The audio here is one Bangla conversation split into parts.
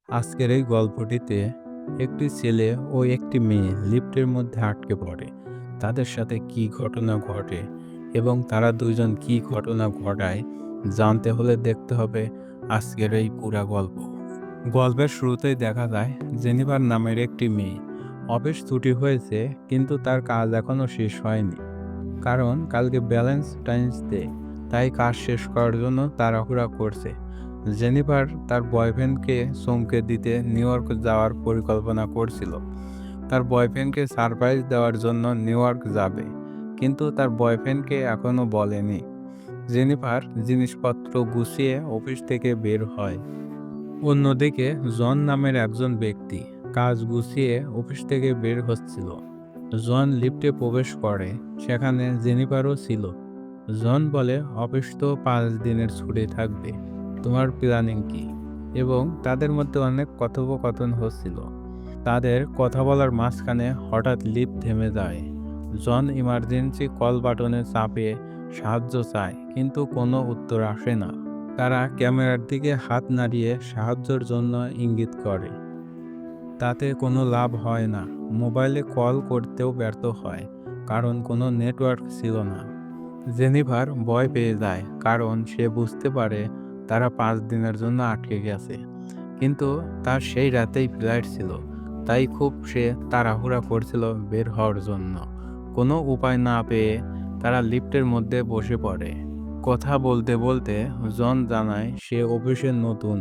আজকের এই গল্পটিতে একটি ছেলে ও একটি মেয়ে লিফটের মধ্যে আটকে পড়ে। তাদের সাথে কি ঘটনা ঘটে এবং তারা দুজন কি ঘটনা ঘটায় জানতে হলে দেখতে হবে আজকের এই পুরা গল্প। গল্পের শুরুতেই দেখা যায় জেনিফার নামের একটি মেয়ে। অফিস ছুটি হয়েছে কিন্তু তার কাজ এখনো শেষ হয়নি, কারণ কালকে ভ্যালেন্টাইন্স ডে। তাই কাজ শেষ করার জন্য তাড়াহুড়া করছে। জেনিফার তার বয়ফ্রেন্ডকে চমকে দিতে নিউ ইয়র্ক যাওয়ার পরিকল্পনা করছিল। তার বয়ফ্রেন্ডকে সারপ্রাইজ দেওয়ার জন্য নিউ ইয়র্ক যাবে, কিন্তু তার বয়ফ্রেন্ডকে এখনও বলেনি। জেনিফার জিনিসপত্র গুছিয়ে অফিস থেকে বের হয়। অন্যদিকে জন নামের একজন ব্যক্তি কাজ গুছিয়ে অফিস থেকে বের হচ্ছিল। জন লিফটে প্রবেশ করে, সেখানে জেনিফারও ছিল। জন বলে, অফিস তো 5 দিনের ছুটি থাকবে, তোমার প্ল্যানিং কি? এবং তাদের মধ্যে অনেক কথোপকথন হচ্ছিল। তাদের কথা বলার মাঝখানে হঠাৎ লিফট থেমে যায়। জন ইমার্জেন্সি কল বাটনে চাপে সাহায্য চায়, কিন্তু কোনো উত্তর আসে না। তারা ক্যামেরার দিকে হাত নাড়িয়ে সাহায্যের জন্য ইঙ্গিত করে। তাতে কোনো লাভ হয় না। মোবাইলে কল করতেও ব্যর্থ হয়, কারণ কোনো নেটওয়ার্ক ছিল না। জেনিফার ভয় পেয়ে যায়, কারণ সে বুঝতে পারে তারা 5 দিনের জন্য আটকে গেছে। কিন্তু তার সেই রাতেই ফ্লাইট ছিল, তাই খুব সে তাড়াহুড়া করছিল বের হওয়ার জন্য। কোনো উপায় না পেয়ে তারা লিফটের মধ্যে বসে পড়ে। কথা বলতে বলতে জন জানায় সে অফিসে নতুন,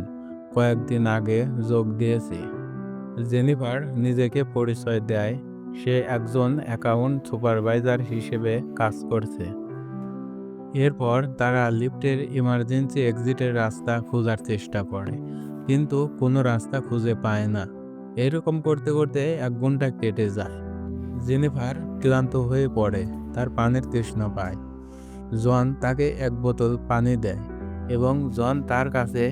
কয়েকদিন আগে যোগ দিয়েছে। জেনিফার নিজেকে পরিচয় দেয়, সে একজন অ্যাকাউন্ট সুপারভাইজার হিসেবে কাজ করছে। এরপর তারা লিফটের ইমার্জেন্সি এক্সিটের রাস্তা খোঁজার চেষ্টা করে, কিন্তু কোনো রাস্তা খুঁজে পায় না। এরকম করতে করতে 1 ঘন্টা কেটে যায়। জেনিফার ক্লান্ত হয়ে পড়ে, তার পানির তৃষ্ণা পায়। জন তাকে 1 বোতল পানি দেয় এবং জন তার কাছে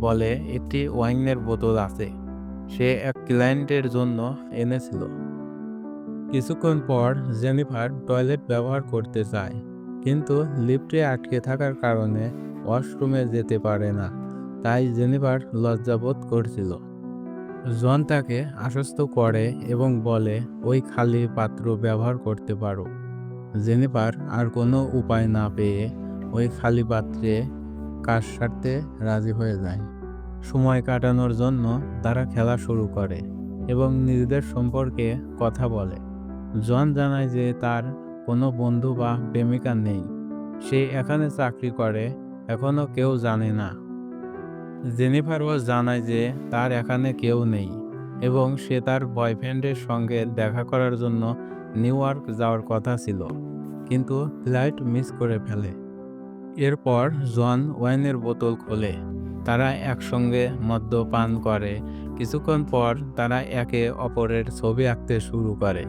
বলে একটি ওয়াইনের বোতল আছে, সে এক ক্লায়েন্টের জন্য এনেছিল। কিছুক্ষণ পর জেনিফার টয়লেট ব্যবহার করতে চায়, কিন্তু লিফটে আটকে থাকার কারণে ওয়াশরুমে যেতে পারে না। তাই জেনিফার লজ্জাবোধ করছিল। জন তাকে আশ্বস্ত করে এবং বলে ওই খালি পাত্র ব্যবহার করতে পারো। জেনিফার আর কোনো উপায় না পেয়ে ওই খালি পাত্রে কাজ সারতে রাজি হয়ে যায়। সময় কাটানোর জন্য তারা খেলা শুরু করে এবং নিজেদের সম্পর্কে কথা বলে। জন জানায় যে তার কোনো বন্ধু বা প্রেমিকা নেই, সে এখানে চাকরি করে, এখনও কেউ জানে না। জেনিফারও জানায় যে তার এখানে কেউ নেই এবং সে তার বয়ফ্রেন্ডের সঙ্গে দেখা করার জন্য নিউ ইয়র্ক যাওয়ার কথা ছিল, কিন্তু ফ্লাইট মিস করে ফেলে। এরপর জন ওয়াইনের বোতল খোলে, তারা একসঙ্গে মদ্যপান করে। কিছুক্ষণ পর তারা একে অপরের ছবি আঁকতে শুরু করে।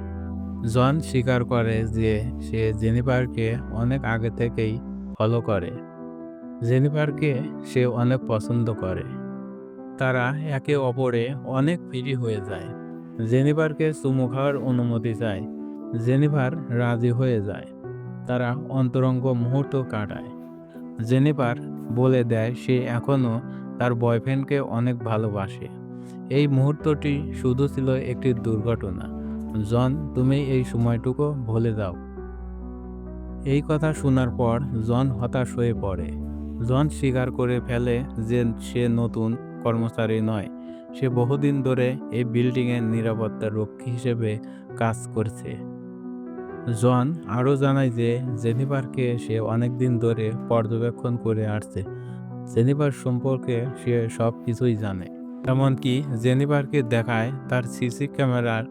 জন স্বীকার করে যে সে জেনিফারকে অনেক আগে থেকেই ফলো করে। জেনিফারকে সে অনেক পছন্দ করে। তারা একে অপরে অনেক ফ্রি হয়ে যায়। জেনিফারকে চুমু খাওয়ার অনুমতি চায়। জেনিফার রাজি হয়ে যায়। তারা অন্তরঙ্গ মুহূর্ত কাটায়। জেনিফার বলে দেয় সে এখনও তার বয়ফ্রেন্ডকে অনেক ভালোবাসে। এই মুহূর্তটি শুধু ছিল একটি দুর্ঘটনা। জন, তুমি এই সময়টুকু ভুলে যাও। এই কথা শোনার পর জন হতাশ হয়ে পড়ে। জন স্বীকার করে ফেলে যে সে নতুন কর্মচারী নয়, সে বহুদিন ধরে এই বিল্ডিংয়ের নিরাপত্তা রক্ষী হিসেবে কাজ করছে। জন আরও জানায় যে জেনিফারকে সে অনেকদিন ধরে পর্যবেক্ষণ করে আসছে। জেনিফার সম্পর্কে সে সব কিছুই জানে, এমনকি জেনিফারকে দেখায় তার সিসি ক্যামেরার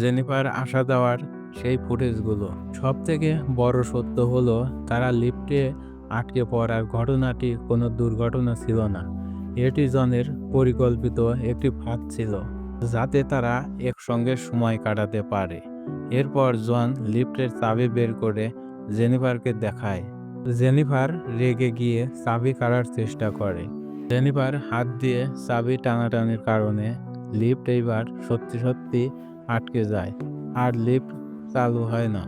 জেনিফার আসা যাওয়ার সেই ফুটেজগুলো। সবথেকে বড় সত্য হলো তারা লিফটে আটকে পড়ার ঘটনাটি কোনো দুর্ঘটনা ছিল না, এটি জনের পরিকল্পিত একটি ফাঁদ ছিল, যাতে তারা একসঙ্গে সময় কাটাতে পারে। এরপর জন লিফটের চাবি বের করে জেনিফারকে দেখায়। জেনিফার রেগে গিয়ে চাবি কাড়ার চেষ্টা করে। জেনিফার হাত দিয়ে চাবি টানাটানির কারণে লিফট এইবার সত্যি সত্যি আটকে যায়, আর লিফট চালু হয় না।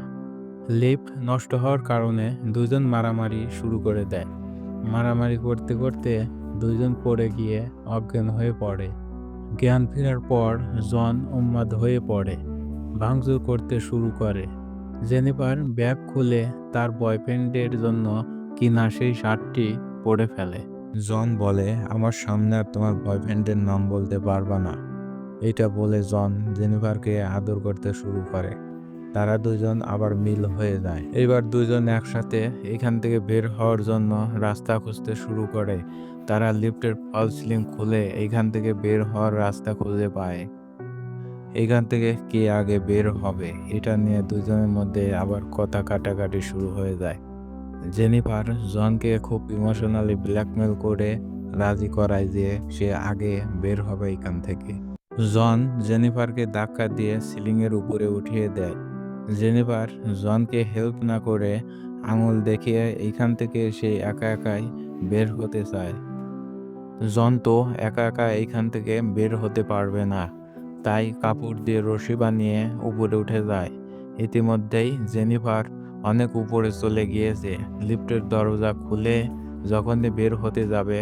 লিফট নষ্ট হওয়ার কারণে দুজন মারামারি শুরু করে দেয়। মারামারি করতে করতে দুজন পড়ে গিয়ে অজ্ঞান হয়ে পড়ে। জ্ঞান ফেরার পর জন উন্মাদ হয়ে পড়ে, ভাঙচুর করতে শুরু করে। জেনিফার ব্যাগ খুলে তার বয়ফ্রেন্ডের জন্য কিনা সেই শার্টটি পরে ফেলে। জন বলে, আমার সামনে আর তোমার বয়ফ্রেন্ডের নাম বলতে পারবা না। এটা বলে জন জেনিফারকে আদর করতে শুরু করে। তারা দুজন আবার মিল হয়ে যায়। এবার দুজন একসাথে এখান থেকে বের হওয়ার জন্য রাস্তা খুঁজতে শুরু করে। তারা লিফটের ফল সিলিং খুলে এইখান থেকে বের হওয়ার রাস্তা খুঁজে পায়। এইখান থেকে কে আগে বের হবে এটা নিয়ে দুজনের মধ্যে আবার কথা কাটাকাটি শুরু হয়ে যায়। জেনিফার জনকে খুব ইমোশনালি ব্ল্যাকমেল করে রাজি করায় যে সে আগে বের হবে এখান থেকে। জন জেনিফারকে ধাক্কা দিয়ে সিলিংয়ের উপরে উঠিয়ে দেয়। জেনিফার জনকে হেল্প না করে আঙুল দেখিয়ে এইখান থেকে সে একা একাই বের হতে চায়। জন তো একা একা এইখান থেকে বের হতে পারবে না, তাই কাপড় দিয়ে রশি বানিয়ে উপরে উঠে যায়। ইতিমধ্যেই জেনিফার অনেক উপরে চলে গিয়েছে। লিফটের দরজা খুলে যখনই বের হতে যাবে,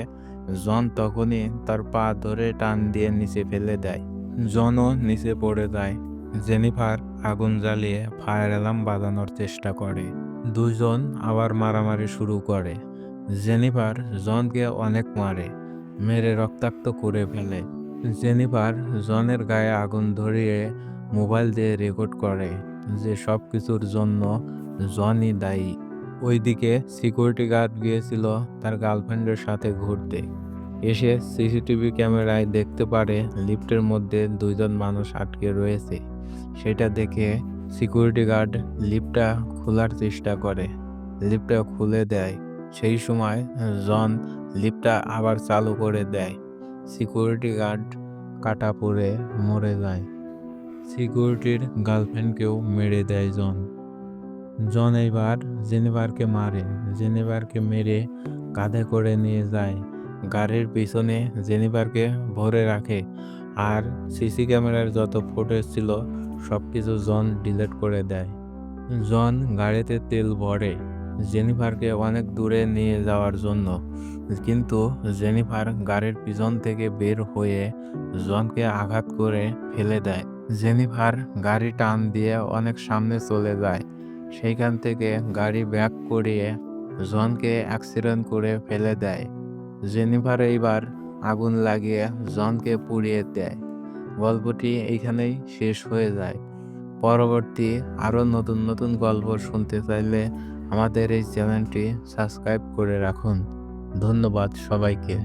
জন তখনই তার পা ধরে টান দিয়ে নিচে ফেলে দেয়। জনও নিচে পড়ে যায়। জেনিফার আগুন জ্বালিয়ে ফায়ার অ্যালার্ম বাজানোর চেষ্টা করে। দুজন আবার মারামারি শুরু করে। জেনিফার জনকে অনেক মারে, মেরে রক্তাক্ত করে ফেলে। জেনিফার জনের গায়ে আগুন ধরিয়ে মোবাইল দিয়ে রেকর্ড করে যে সব কিছুর জন্য জনই দায়ী। ওইদিকে সিকিউরিটি গার্ড গিয়েছিল তার গার্লফ্রেন্ডের সাথে ঘুরতে। এসে সিসিটিভি ক্যামেরায় দেখতে পারে লিফটের মধ্যে দুইজন মানুষ আটকে রয়েছে। সেটা দেখে সিকিউরিটি গার্ড লিফটটা খোলার চেষ্টা করে। লিফটটা খুলে দেয়। সেই সময় জন লিফটটা আবার চালু করে দেয়। সিকিউরিটি গার্ড কাটা পড়ে মরে যায়। সিকিউরিটির গার্লফ্রেন্ডকেও মেরে দেয় জন। জন এইবার জেনিফারকে মারে। জেনিফারকে মেরে কাঁধে করে নিয়ে যায়। গাড়ির পিছনে জেনিফারকে ভরে রাখে। আর সিসি ক্যামেরার যত ফুটেজ ছিল সবকিছু জন ডিলিট করে দেয়। জন গাড়িতে তেল ভরে জেনিফারকে অনেক দূরে নিয়ে যাওয়ার জন্য, কিন্তু জেনিফার গাড়ির পিছন থেকে বের হয়ে জনকে আঘাত করে ফেলে দেয়। জেনিফার গাড়ি টান দিয়ে অনেক সামনে চলে যায়। সেইখান থেকে গাড়ি ব্যাক করিয়ে জনকে অ্যাক্সিডেন্ট করে ফেলে দেয়। জেনিফার এইবার আগুন লাগিয়ে জনকে পুড়িয়ে দেয়। গল্পটি এইখানেই শেষ হয়ে যায়। পরবর্তী আরও নতুন নতুন গল্প শুনতে চাইলে আমাদের এই চ্যানেলটি সাবস্ক্রাইব করে রাখুন। ধন্যবাদ সবাইকে।